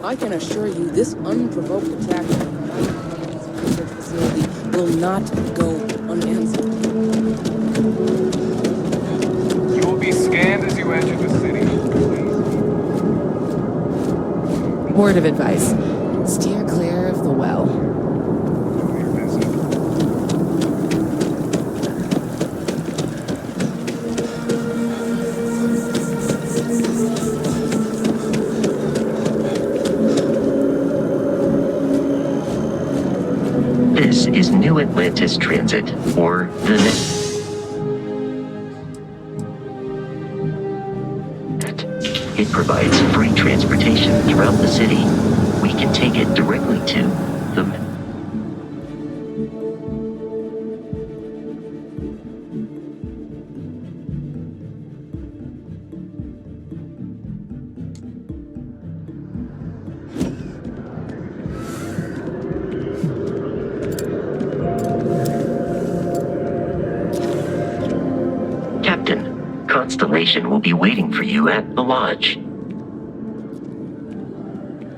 I can assure you this unprovoked attack on the research facility will not go unanswered. You will be scanned as you enter the city. Word of advice. Steer clear of the well. This is New Atlantis Transit, or the Net. It provides free transportation throughout the city. We can take it directly to the... Captain, Constellation will be waiting for you at the lodge.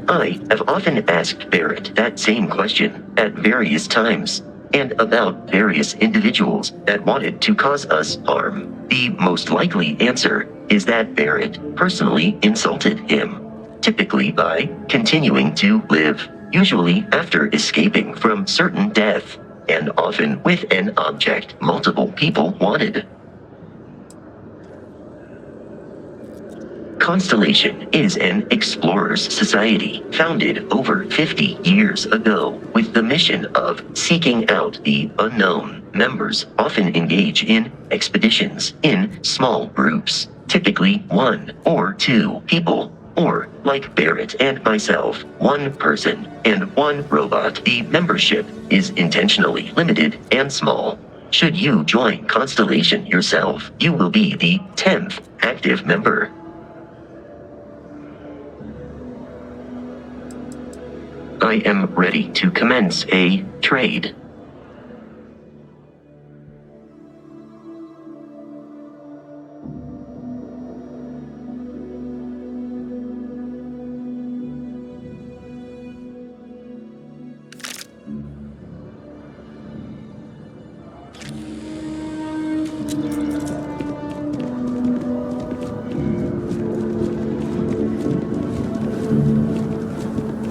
I have often asked Barrett that same question at various times, and about various individuals that wanted to cause us harm. The most likely answer is that Barrett personally insulted him, typically by continuing to live, usually after escaping from certain death, and often with an object multiple people wanted. Constellation is an explorers society founded over 50 years ago with the mission of seeking out the unknown. Members often engage in expeditions in small groups, typically 1 or 2 people, or like Barrett and myself, 1 person and 1 robot. The membership is intentionally limited and small. Should you join Constellation yourself, you will be the 10th active member. I am ready to commence a trade.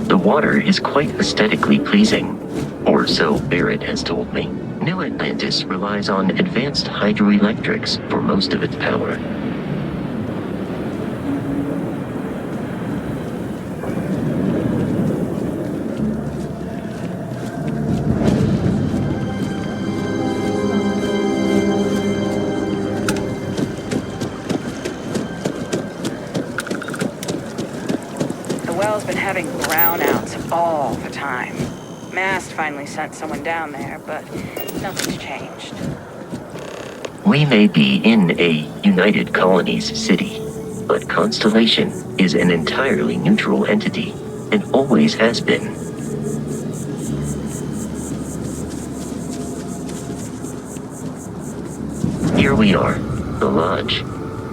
The water is quite aesthetically pleasing, or so Barrett has told me. New Atlantis relies on advanced hydroelectrics for most of its power. Well's been having brownouts all the time. Mast finally sent someone down there, but nothing's changed. We may be in a United Colonies city, but Constellation is an entirely neutral entity, and always has been. Here we are, the lodge.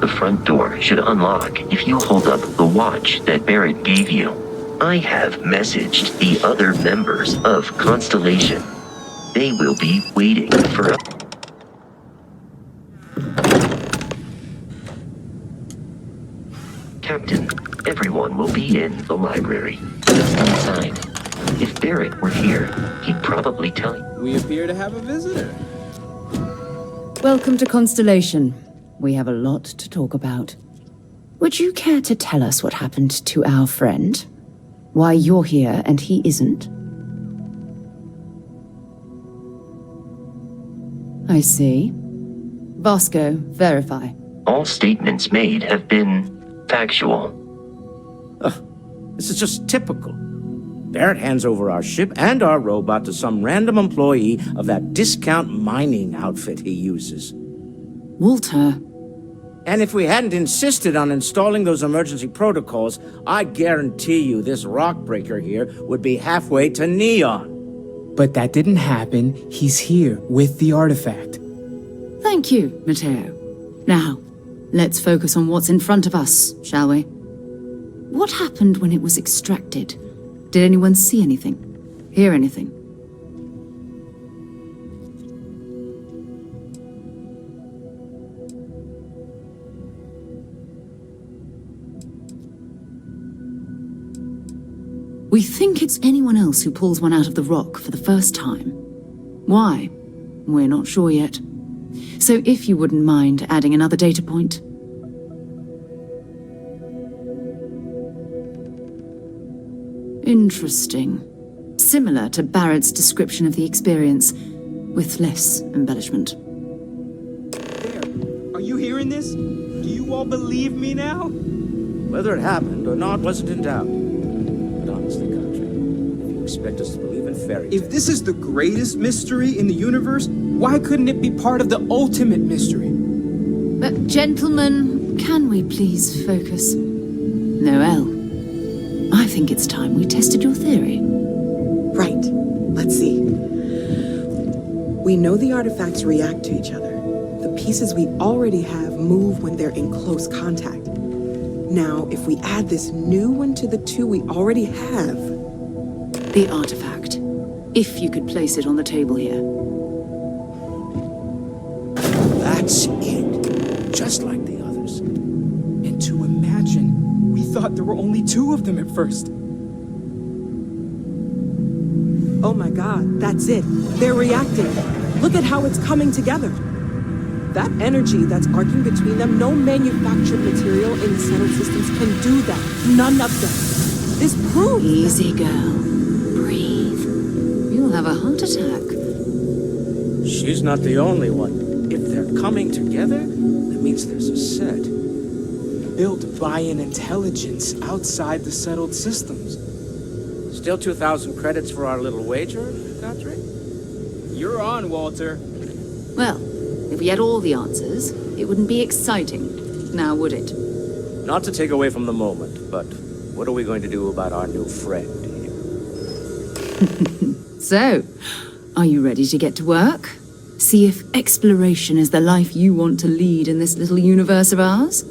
The front door should unlock if you hold up the watch that Barrett gave you. I have messaged the other members of Constellation. They will be waiting for us. Captain, everyone will be in the library, just inside. If Barrett were here, he'd probably tell you. We appear to have a visitor. Welcome to Constellation. We have a lot to talk about. Would you care to tell us what happened to our friend? Why you're here and he isn't? I see. Vasco, verify. All statements made have been factual. This is just typical. Barrett hands over our ship and our robot to some random employee of that discount mining outfit he uses. Walter. And if we hadn't insisted on installing those emergency protocols, I guarantee you this rock breaker here would be halfway to Neon. But that didn't happen. He's here with the artifact. Thank you, Matteo. Now, let's focus on what's in front of us, shall we? what happened when it was extracted? Did anyone see anything? Hear anything? We think it's anyone else who pulls one out of the rock for the first time. Why? We're not sure yet. So if you wouldn't mind adding another data point. Interesting. Similar to Barrett's description of the experience, with less embellishment. There. Are you hearing this? Do you all believe me now? Whether it happened or not wasn't in doubt. But honestly, Country, if you expect us to believe in fairy tales... If this is the greatest mystery in the universe, why couldn't it be part of the ultimate mystery? But gentlemen, can we please focus? Noel, I think it's time we tested your theory. Right. Let's see. We know the artifacts react to each other. The pieces we already have move when they're in close contact. Now, if we add this new one to the two we already have... The artifact. If you could place it on the table here. That's it. Just like the others. And to imagine, we thought there were only 2 of them at first. Oh my god, that's it. They're reacting. Look at how it's coming together. That energy that's arcing between them, no manufactured material in the settled systems can do that. None of them. This proves... Easy, girl. Breathe. You'll have a heart attack. She's not the only one. If they're coming together, that means there's a set. Built by an intelligence outside the settled systems. Still 2,000 credits for our little wager, Country? You're on, Walter. Well, if we had all the answers, it wouldn't be exciting, now would it? Not to take away from the moment, but what are we going to do about our new friend here? So, are you ready to get to work? See if exploration is the life you want to lead in this little universe of ours?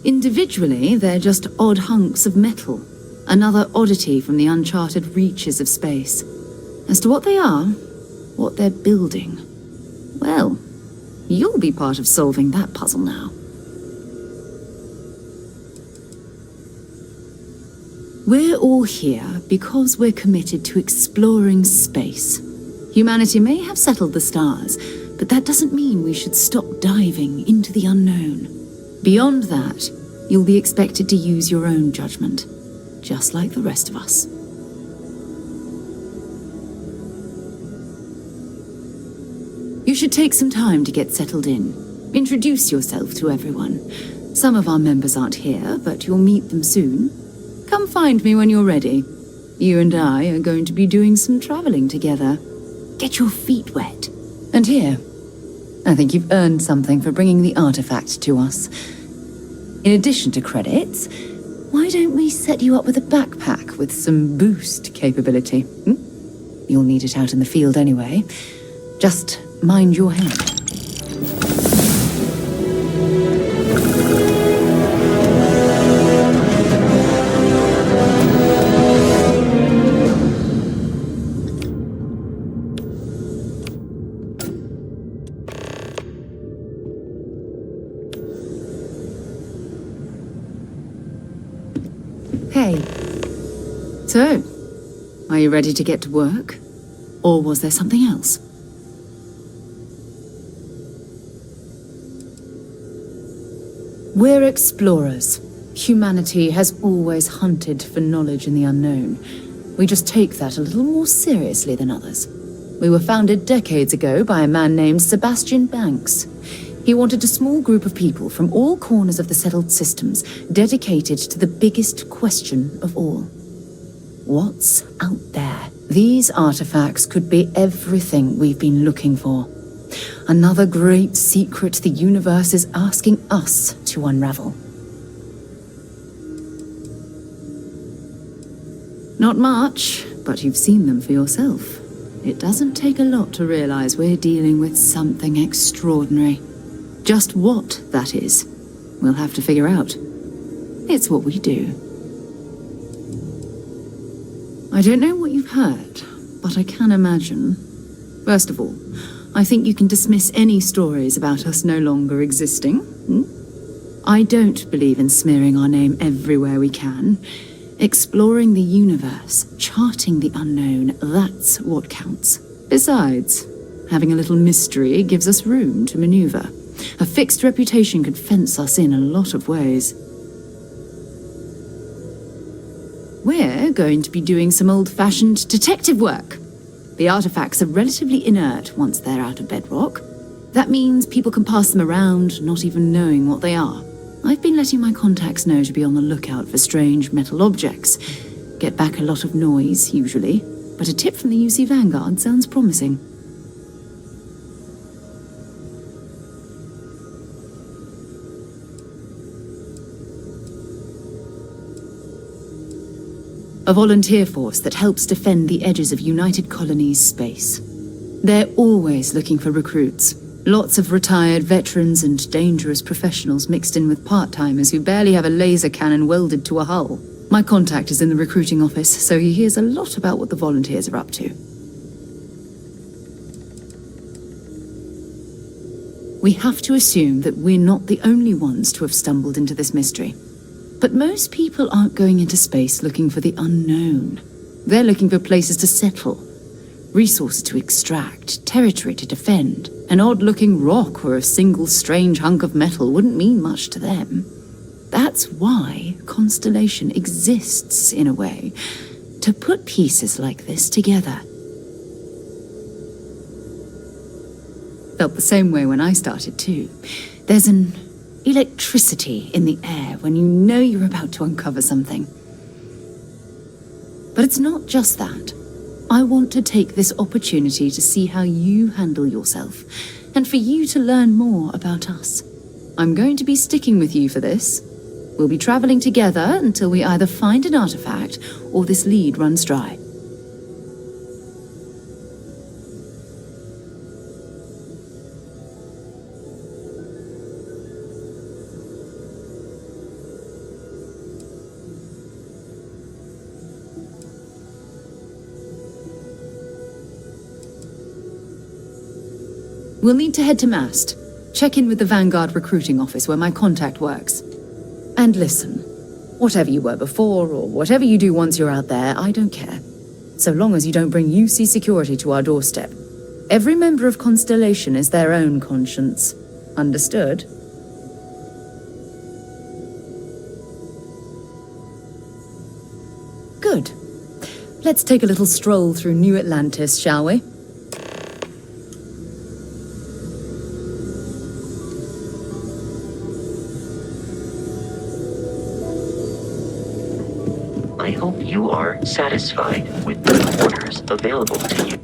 Individually, they're just odd hunks of metal. Another oddity from the uncharted reaches of space. As to what they are, what they're building, well, you'll be part of solving that puzzle now. We're all here because we're committed to exploring space. Humanity may have settled the stars, but that doesn't mean we should stop diving into the unknown. Beyond that, you'll be expected to use your own judgment, just like the rest of us. You should take some time to get settled in. Introduce yourself to everyone. Some of our members aren't here, but you'll meet them soon. Come find me when you're ready. You and I are going to be doing some traveling together. Get your feet wet. And here, I think you've earned something for bringing the artifact to us. In addition to credits, why don't we set you up with a backpack with some boost capability? You'll need it out in the field anyway. Just mind your head. Hey. So, are you ready to get to work? Or was there something else? We're explorers. Humanity has always hunted for knowledge in the unknown. We just take that a little more seriously than others. We were founded decades ago by a man named Sebastian Banks. He wanted a small group of people from all corners of the settled systems dedicated to the biggest question of all. What's out there? These artifacts could be everything we've been looking for. Another great secret the universe is asking us to unravel. Not much, But you've seen them for yourself. It doesn't take a lot to realize we're dealing with something extraordinary. Just what that is, we'll have to figure out. It's what we do. I don't know what you've heard, but I can imagine. First of all, I think you can dismiss any stories about us no longer existing. I don't believe in smearing our name everywhere we can. Exploring the universe, charting the unknown, that's what counts. Besides, having a little mystery gives us room to maneuver. A fixed reputation could fence us in a lot of ways. We're going to be doing some old-fashioned detective work. The artifacts are relatively inert once they're out of bedrock. That means people can pass them around, not even knowing what they are. I've been letting my contacts know to be on the lookout for strange metal objects. Get back a lot of noise, usually, but a tip from the UC Vanguard sounds promising. A volunteer force that helps defend the edges of United Colonies space. They're always looking for recruits. Lots of retired veterans and dangerous professionals mixed in with part-timers who barely have a laser cannon welded to a hull. My contact is in the recruiting office, so he hears a lot about what the volunteers are up to. We have to assume that we're not the only ones to have stumbled into this mystery. But most people aren't going into space looking for the unknown. They're looking for places to settle, resources to extract, territory to defend. An odd-looking rock or a single strange hunk of metal wouldn't mean much to them. That's why Constellation exists, in a way, to put pieces like this together. Felt the same way when I started, too. There's an electricity in the air when you know you're about to uncover something. But it's not just that. I want to take this opportunity to see how you handle yourself, and for you to learn more about us. I'm going to be sticking with you for this. We'll be traveling together until we either find an artifact or this lead runs dry. We'll need to head to Mast. Check in with the Vanguard recruiting office where my contact works. And listen, whatever you were before or whatever you do once you're out there, I don't care. So long as you don't bring UC security to our doorstep. Every member of Constellation is their own conscience. Understood? Good. Let's take a little stroll through New Atlantis, shall we? I hope you are satisfied with the quarters available to you.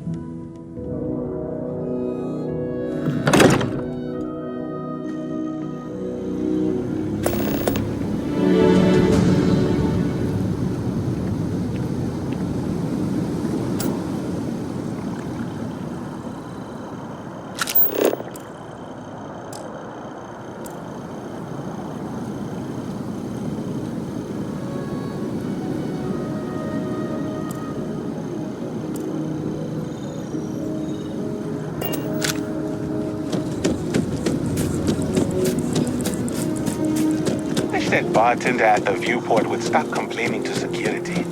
That bartender at the viewport would stop complaining to security.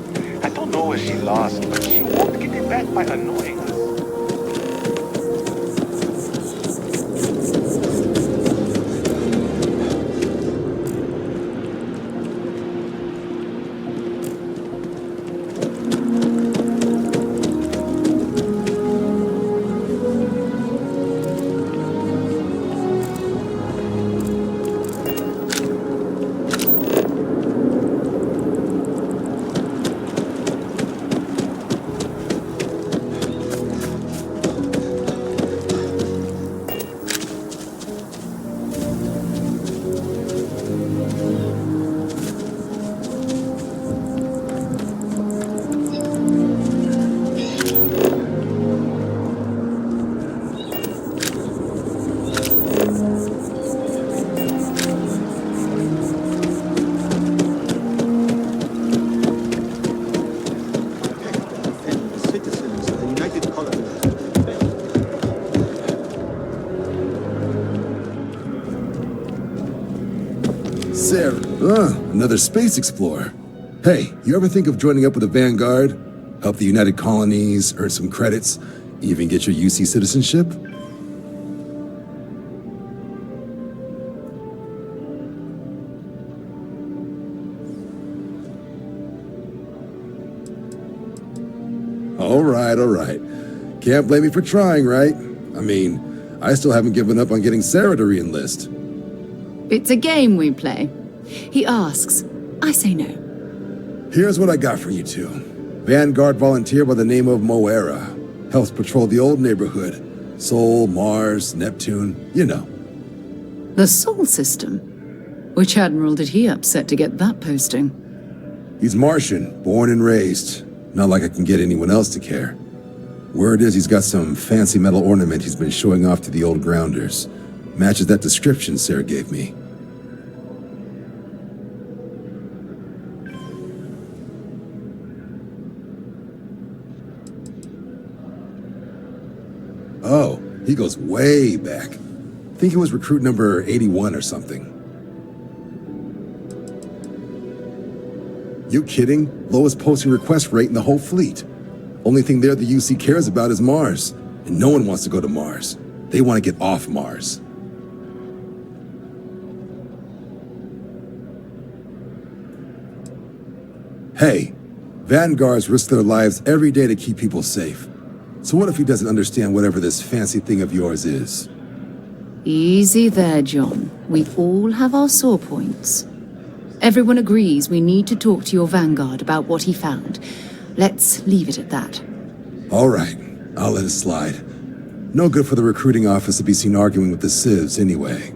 I don't know where she lost, but she won't get it back by annoying us. Another space explorer. Hey, you ever think of joining up with the Vanguard? Help the United Colonies, earn some credits, even get your UC citizenship? All right. Can't blame me for trying, right? I mean, I still haven't given up on getting Sarah to re-enlist. It's a game we play. He asks, I say no. Here's what I got for you two. Vanguard volunteer by the name of Moera. Helps patrol the old neighborhood. Sol, Mars, Neptune, you know. The Sol system? Which admiral did he upset to get that posting? He's Martian, born and raised. Not like I can get anyone else to care. Word is he's got some fancy metal ornament he's been showing off to the old grounders. Matches that description Sarah gave me. Oh, he goes way back. Think it was recruit number 81 or something. You kidding? Lowest posting request rate in the whole fleet. Only thing there the UC cares about is Mars. And no one wants to go to Mars. They want to get off Mars. Hey, Vanguards risk their lives every day to keep people safe. So what if he doesn't understand whatever this fancy thing of yours is? Easy there, John. We all have our sore points. Everyone agrees we need to talk to your Vanguard about what he found. Let's leave it at that. All right, I'll let it slide. No good for the recruiting office to be seen arguing with the civs anyway.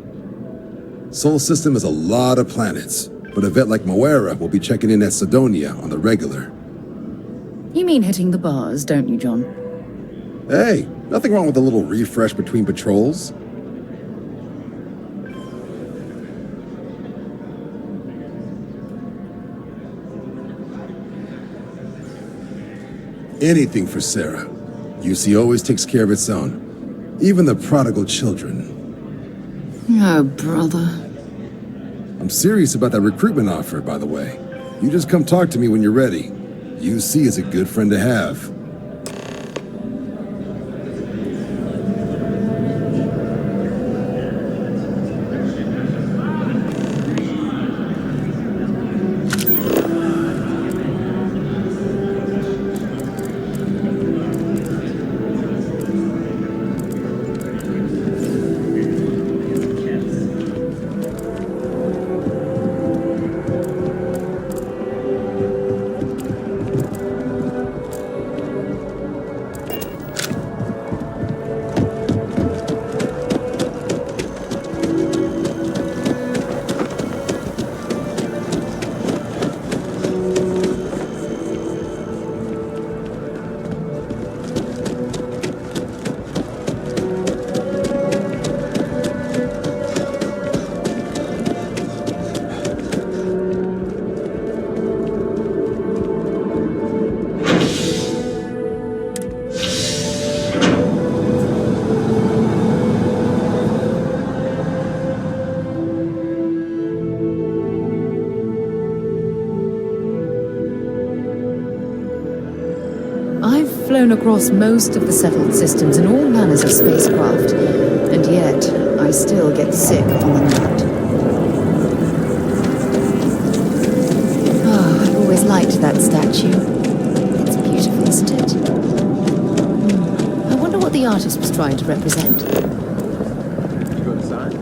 Sol system is a lot of planets, but a vet like Moera will be checking in at Sidonia on the regular. You mean hitting the bars, don't you, John? Hey, nothing wrong with a little refresh between patrols. Anything for Sarah. UC always takes care of its own. Even the prodigal children. Oh, brother. I'm serious about that recruitment offer, by the way. You just come talk to me when you're ready. UC is a good friend to have. Flown across most of the settled systems in all manners of spacecraft, and yet I still get sick on the nut. Oh, I've always liked that statue. It's beautiful, isn't it? I wonder what the artist was trying to represent. Did you go inside?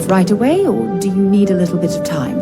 Right away, or do you need a little bit of time?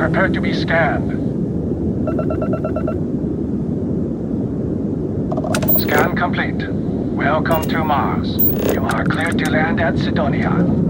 Prepare to be scanned. Scan complete. Welcome to Mars. You are cleared to land at Sidonia.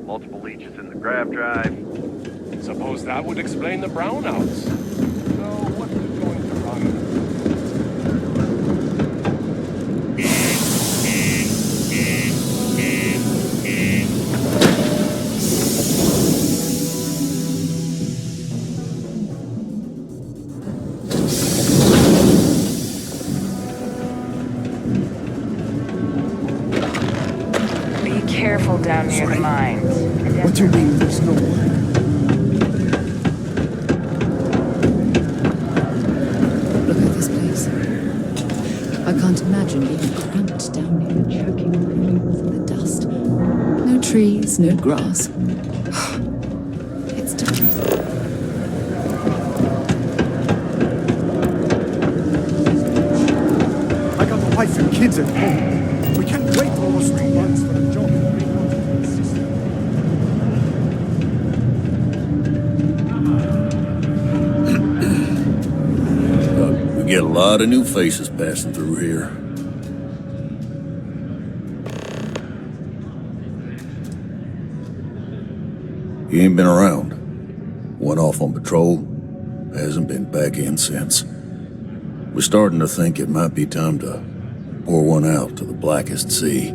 Multiple leeches in the grav drive. Suppose that would explain the brownouts. So what is going to run? Be careful down near the mines. What do you mean there's no one? Look at this place. I can't imagine being cramped down here, choking on the fumes and the dust. No trees, no grass. It's depressing. I got a wife and kids at home. We can't wait almost 2 months for a job. We get a lot of new faces passing through here. He ain't been around. Went off on patrol. Hasn't been back in since. We're starting to think it might be time to pour one out to the blackest sea.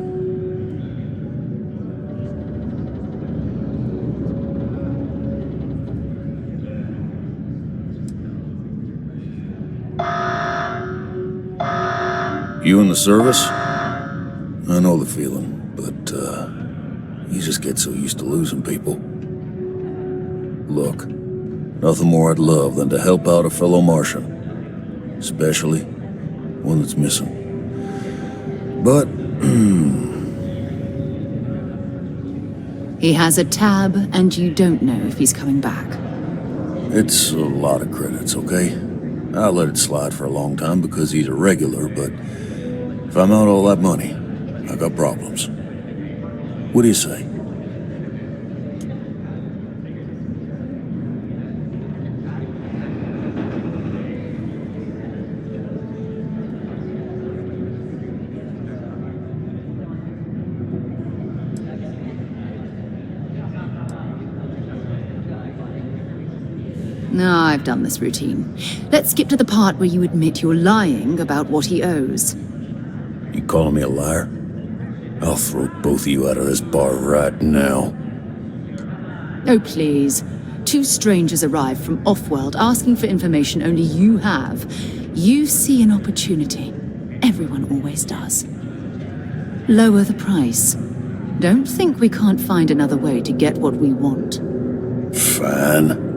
You in the service? I know the feeling, but, you just get so used to losing people. Look, nothing more I'd love than to help out a fellow Martian. Especially one that's missing. But, He has a tab, and you don't know if he's coming back. it's a lot of credits, okay? I'll let it slide for a long time because he's a regular, but if I'm out all that money, I got problems. What do you say? No, I've done this routine. Let's skip to the part where you admit you're lying about what he owes. You calling me a liar? I'll throw both of you out of this bar right now. Oh, please. 2 strangers arrive from off-world asking for information only you have. You see an opportunity. Everyone always does. Lower the price. Don't think we can't find another way to get what we want. Fine.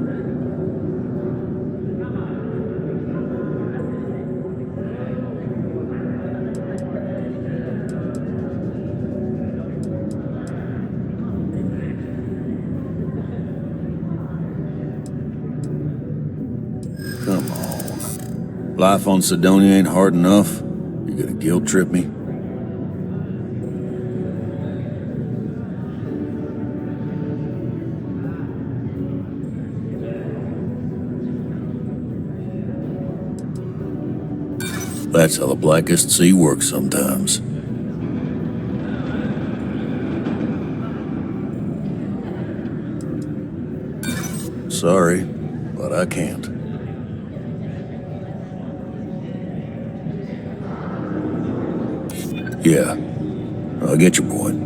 Come on. Life on Sidonia ain't hard enough. You gonna guilt trip me? That's how the Blackest Sea works sometimes. Sorry, but I can't. Yeah, I get your point.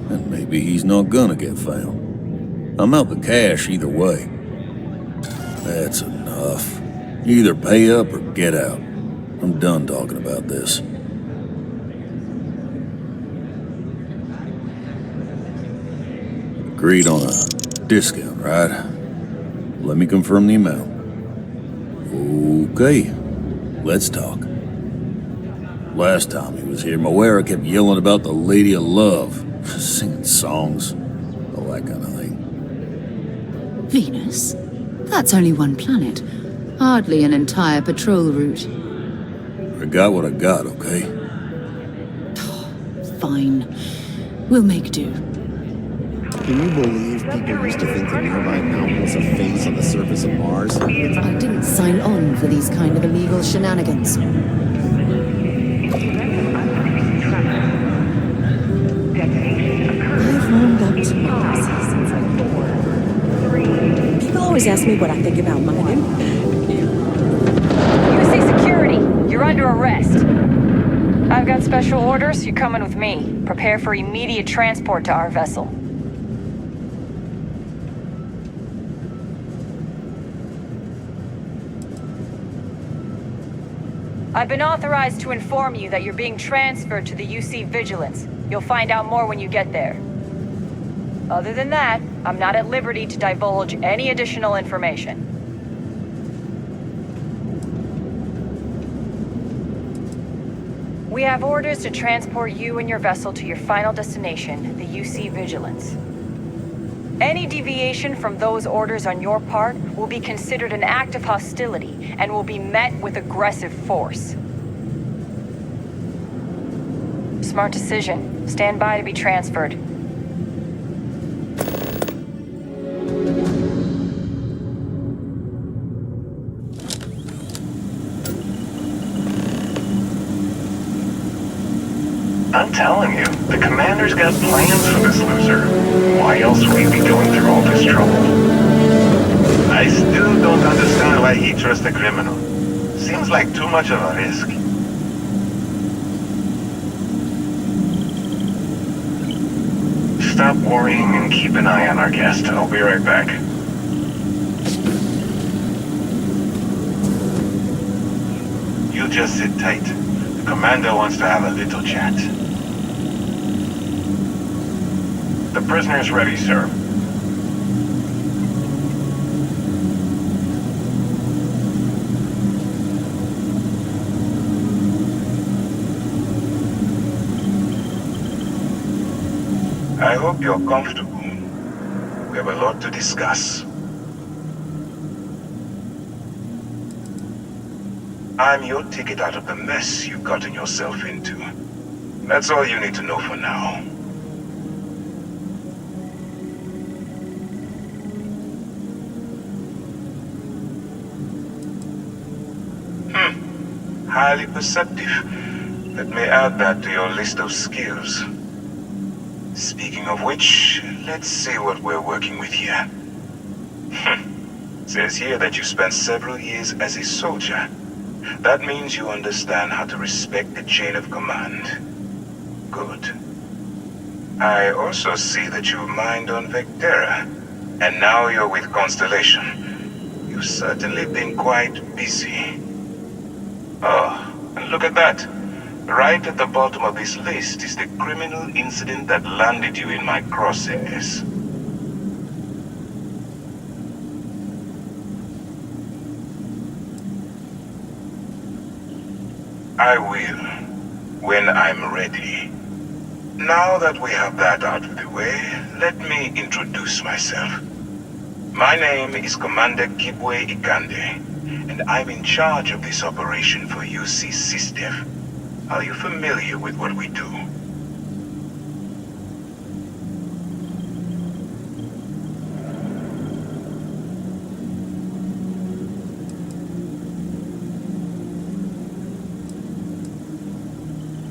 And maybe he's not gonna get found. I'm out the cash either way. That's enough. You either pay up or get out. I'm done talking about this. Agreed on a discount, right? Let me confirm the amount. Okay, let's talk. Last time he was here, Moira kept yelling about the Lady of Love, singing songs, all that kind of thing. Venus? That's only one planet. Hardly an entire patrol route. I got what I got, okay? Fine. We'll make do. Can you believe people used to think the nearby mountain was a phase on the surface of Mars? I didn't sign on for these kind of illegal shenanigans. I've warmed up to Mars since I'm 4. People always ask me what I think about mining. UC security, you're under arrest. I've got special orders. You're coming with me. Prepare for immediate transport to our vessel. I've been authorized to inform you that you're being transferred to the UC Vigilance. You'll find out more when you get there. Other than that, I'm not at liberty to divulge any additional information. We have orders to transport you and your vessel to your final destination, the UC Vigilance. Any deviation from those orders on your part will be considered an act of hostility and will be met with aggressive force. Smart decision. Stand by to be transferred. I'm telling you, the commander's got plans for this loser. Why else would he be going through all this trouble? I still don't understand why he trusts a criminal. Seems like too much of a risk. Stop worrying and keep an eye on our guest. I'll be right back. You just sit tight. The commander wants to have a little chat. The prisoner's ready, sir. I hope you're comfortable. We have a lot to discuss. I'm your ticket out of the mess you've gotten yourself into. That's all you need to know for now. Highly perceptive. Let me add that to your list of skills. Speaking of which, let's see what we're working with here. Says here that you spent several years as a soldier. That means you understand how to respect the chain of command. Good. I also see that you mined on Vectera, and now you're with Constellation. You've certainly been quite busy. Oh, and look at that. Right at the bottom of this list is the criminal incident that landed you in my crosshairs. I will, when I'm ready. Now that we have that out of the way, let me introduce myself. My name is Commander Kibwe Ikande, and I'm in charge of this operation for UC SysDef. Are you familiar with what we do?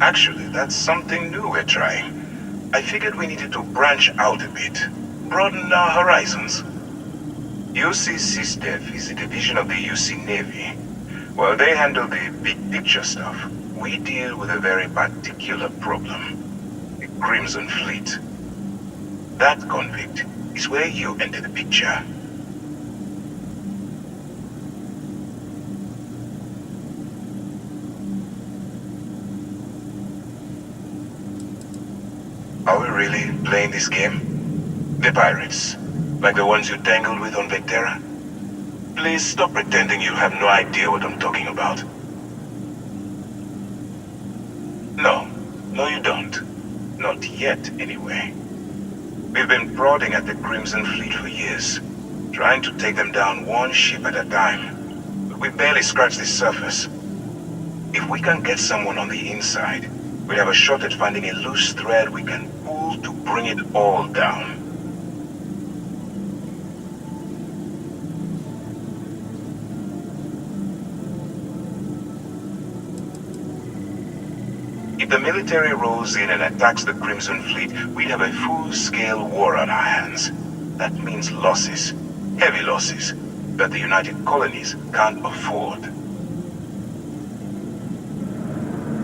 Actually, that's something new we're trying. I figured we needed to branch out a bit, broaden our horizons. UC SysDev is a division of the UC Navy. While they handle the big picture stuff, we deal with a very particular problem. The Crimson Fleet. That convict is where you enter the picture. Are we really playing this game? The pirates, like the ones you tangled with on Vectera? Please stop pretending you have no idea what I'm talking about. No, you don't. Not yet, anyway. We've been prodding at the Crimson Fleet for years, trying to take them down one ship at a time. But we barely scratched the surface. If we can get someone on the inside, we'll have a shot at finding a loose thread we can pull to bring it all down. If the military rolls in and attacks the Crimson Fleet, we'd have a full-scale war on our hands. That means losses, heavy losses, that the United Colonies can't afford.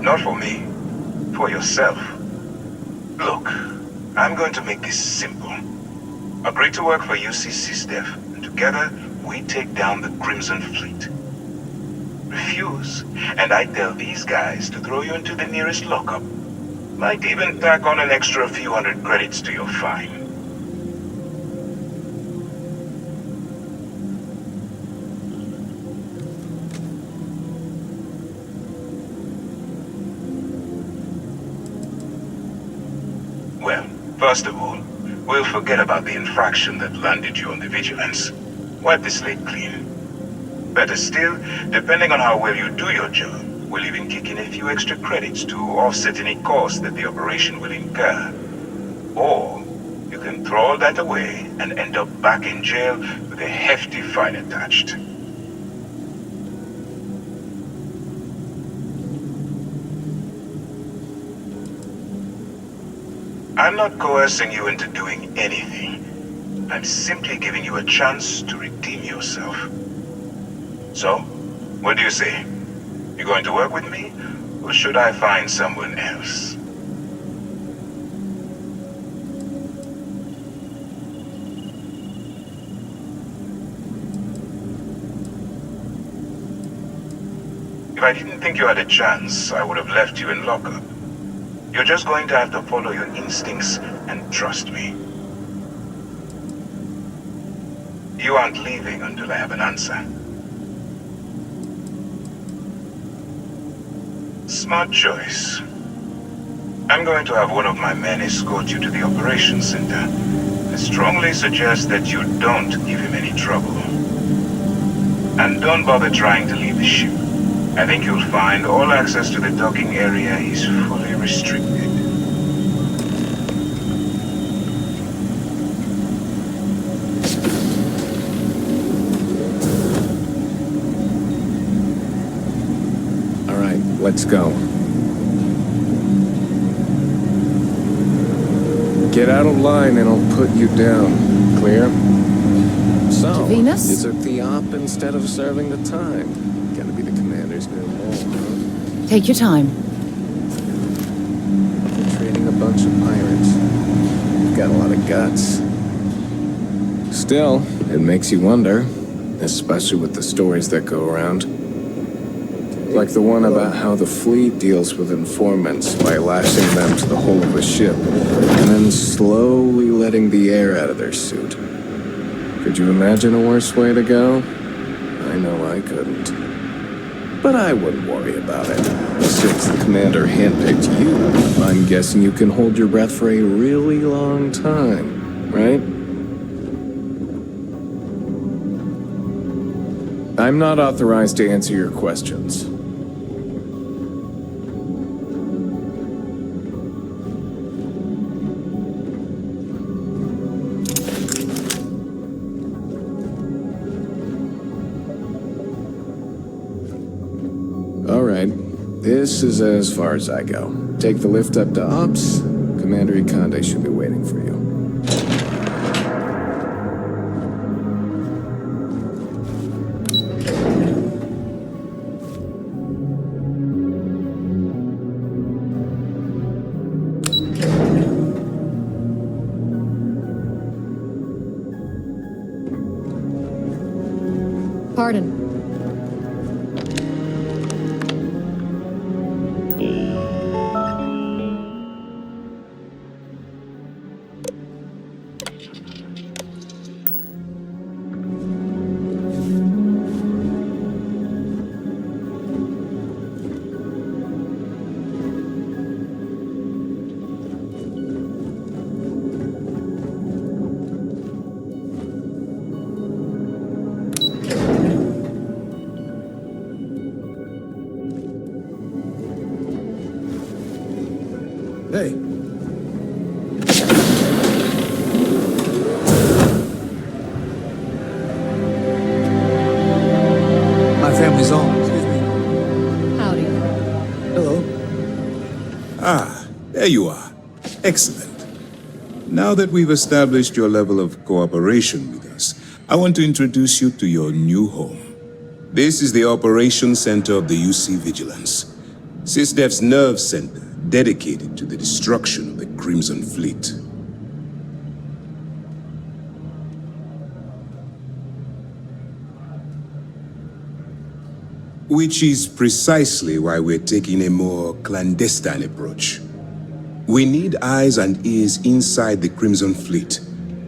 Not for me, for yourself. Look, I'm going to make this simple. Agree to work for UC SysDev, and together we take down the Crimson Fleet. Refuse, and I tell these guys to throw you into the nearest lockup. Might even tack on an extra few hundred credits to your fine. Well, first of all, we'll forget about the infraction that landed you on the Vigilance. Wipe the slate clean. Better still, depending on how well you do your job, we'll even kick in a few extra credits to offset any cost that the operation will incur. Or, you can throw all that away and end up back in jail with a hefty fine attached. I'm not coercing you into doing anything. I'm simply giving you a chance to redeem yourself. So, what do you say? You going to work with me, or should I find someone else? If I didn't think you had a chance, I would have left you in lockup. You're just going to have to follow your instincts and trust me. You aren't leaving until I have an answer. Smart choice. I'm going to have one of my men escort you to the operations center. I strongly suggest that you don't give him any trouble. And don't bother trying to leave the ship. I think you'll find all access to the docking area is fully restricted. All right, let's go. Get out of line and I'll put you down. Clear? So, Venus? you took the op instead of serving the time. Gonna be the commander's new role, huh? Take your time. Trading a bunch of pirates. You've got a lot of guts. Still, it makes you wonder, especially with the stories that go around. Like the one about how the fleet deals with informants by lashing them to the hull of a ship, and then slowly letting the air out of their suit. Could you imagine a worse way to go? I know I couldn't. But I wouldn't worry about it. Since the commander handpicked you, I'm guessing you can hold your breath for a really long time, right? I'm not authorized to answer your questions. All right. This is as far as I go. take the lift up to Ops, Commander Ikonde should be waiting for you. Pardon. Hey. My family's on. Howdy. Hello. Ah, there you are. Excellent. Now that we've established your level of cooperation with us, I want to introduce you to your new home. This is the Operations Center of the UC Vigilance, SysDef's nerve center dedicated to the destruction of the Crimson Fleet. Which is precisely why we're taking a more clandestine approach. We need eyes and ears inside the Crimson Fleet.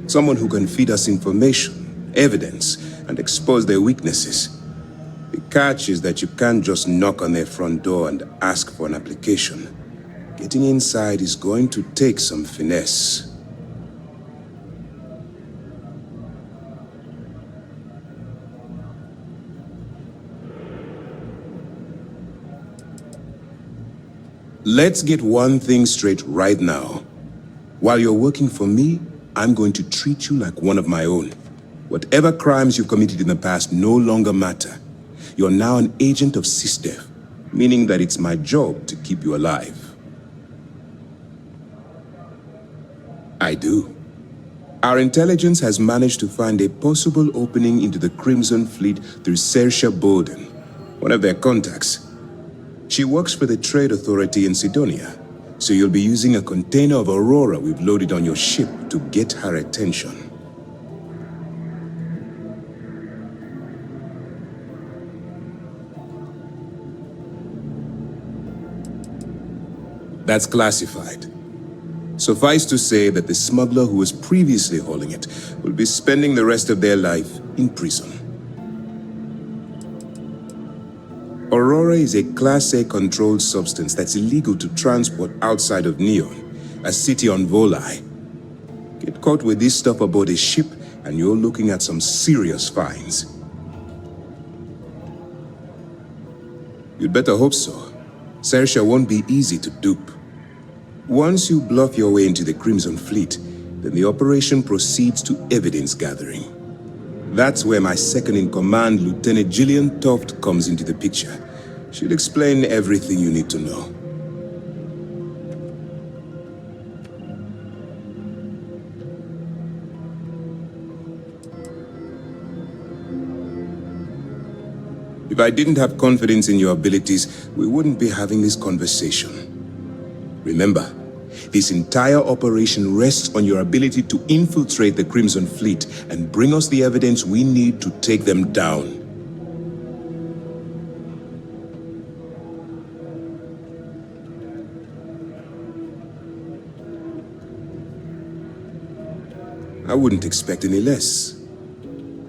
Someone who can feed us information, evidence, and expose their weaknesses. The catch is that you can't just knock on their front door and ask for an application. Getting inside is going to take some finesse. Let's get one thing straight right now. While you're working for me, I'm going to treat you like one of my own. Whatever crimes you've committed in the past no longer matter. You're now an agent of SysDef, meaning that it's my job to keep you alive. I do. Our intelligence has managed to find a possible opening into the Crimson Fleet through Saoirse Bolden, one of their contacts. She works for the Trade Authority in Sidonia, so you'll be using a container of Aurora we've loaded on your ship to get her attention. That's classified. Suffice to say that the smuggler who was previously hauling it will be spending the rest of their life in prison. Aurora is a Class A controlled substance that's illegal to transport outside of Neon, a city on Volai. Get caught with this stuff aboard a ship and you're looking at some serious fines. You'd better hope so. Saoirse won't be easy to dupe. Once you bluff your way into the Crimson Fleet, then the operation proceeds to evidence gathering. That's where my second-in-command, Lieutenant Gillian Toft, comes into the picture. She'll explain everything you need to know. If I didn't have confidence in your abilities, we wouldn't be having this conversation. Remember, this entire operation rests on your ability to infiltrate the Crimson Fleet and bring us the evidence we need to take them down. I wouldn't expect any less.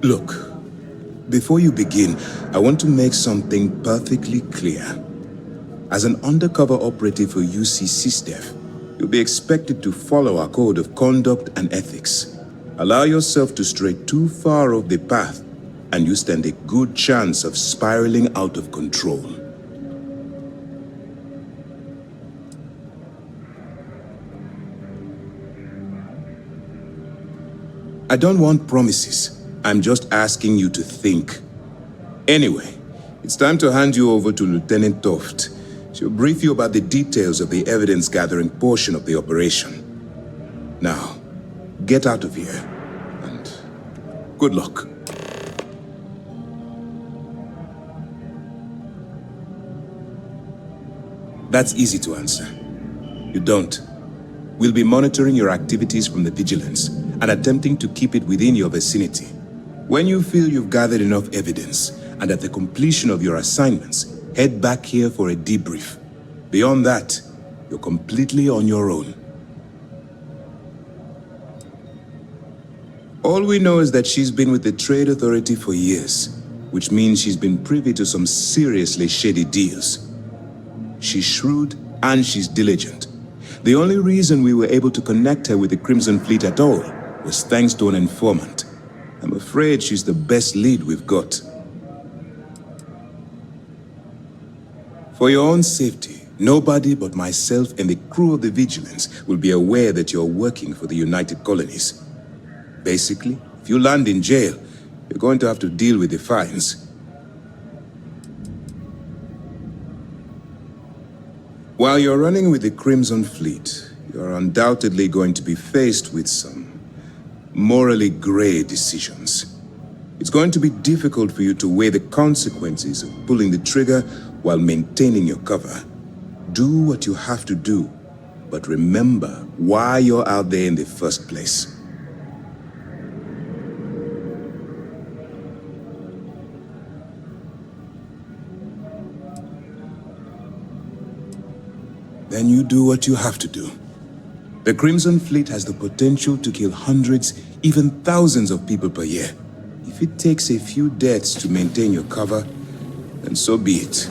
Look, before you begin, I want to make something perfectly clear. As an undercover operative for UC SysDef, you'll be expected to follow our code of conduct and ethics. Allow yourself to stray too far off the path, and you stand a good chance of spiraling out of control. I don't want promises. I'm just asking you to think. Anyway, it's time to hand you over to Lieutenant Toft. She'll brief you about the details of the evidence-gathering portion of the operation. Now, get out of here, and good luck. That's easy to answer. You don't. We'll be monitoring your activities from the Vigilance and attempting to keep it within your vicinity. When you feel you've gathered enough evidence, and at the completion of your assignments, head back here for a debrief. Beyond that, you're completely on your own. All we know is that she's been with the Trade Authority for years, which means she's been privy to some seriously shady deals. She's shrewd and she's diligent. The only reason we were able to connect her with the Crimson Fleet at all was thanks to an informant. I'm afraid she's the best lead we've got. For your own safety, nobody but myself and the crew of the Vigilance will be aware that you're working for the United Colonies. Basically, if you land in jail, you're going to have to deal with the fines. While you're running with the Crimson Fleet, you're undoubtedly going to be faced with some morally gray decisions. It's going to be difficult for you to weigh the consequences of pulling the trigger while maintaining your cover. Do what you have to do, but remember why you're out there in the first place. Then you do what you have to do. The Crimson Fleet has the potential to kill hundreds, even thousands of people per year. If it takes a few deaths to maintain your cover, then so be it.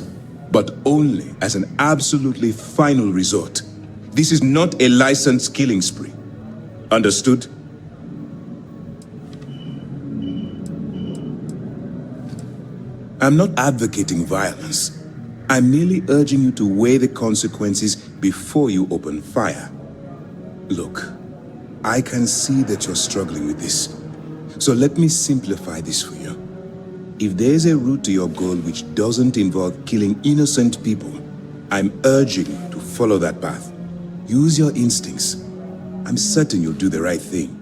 But only as an absolutely final resort. This is not a licensed killing spree. Understood? I'm not advocating violence. I'm merely urging you to weigh the consequences before you open fire. Look, I can see that you're struggling with this. So let me simplify this for you. If there's a route to your goal which doesn't involve killing innocent people, I'm urging you to follow that path. Use your instincts. I'm certain you'll do the right thing.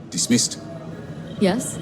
Dismissed. Yes?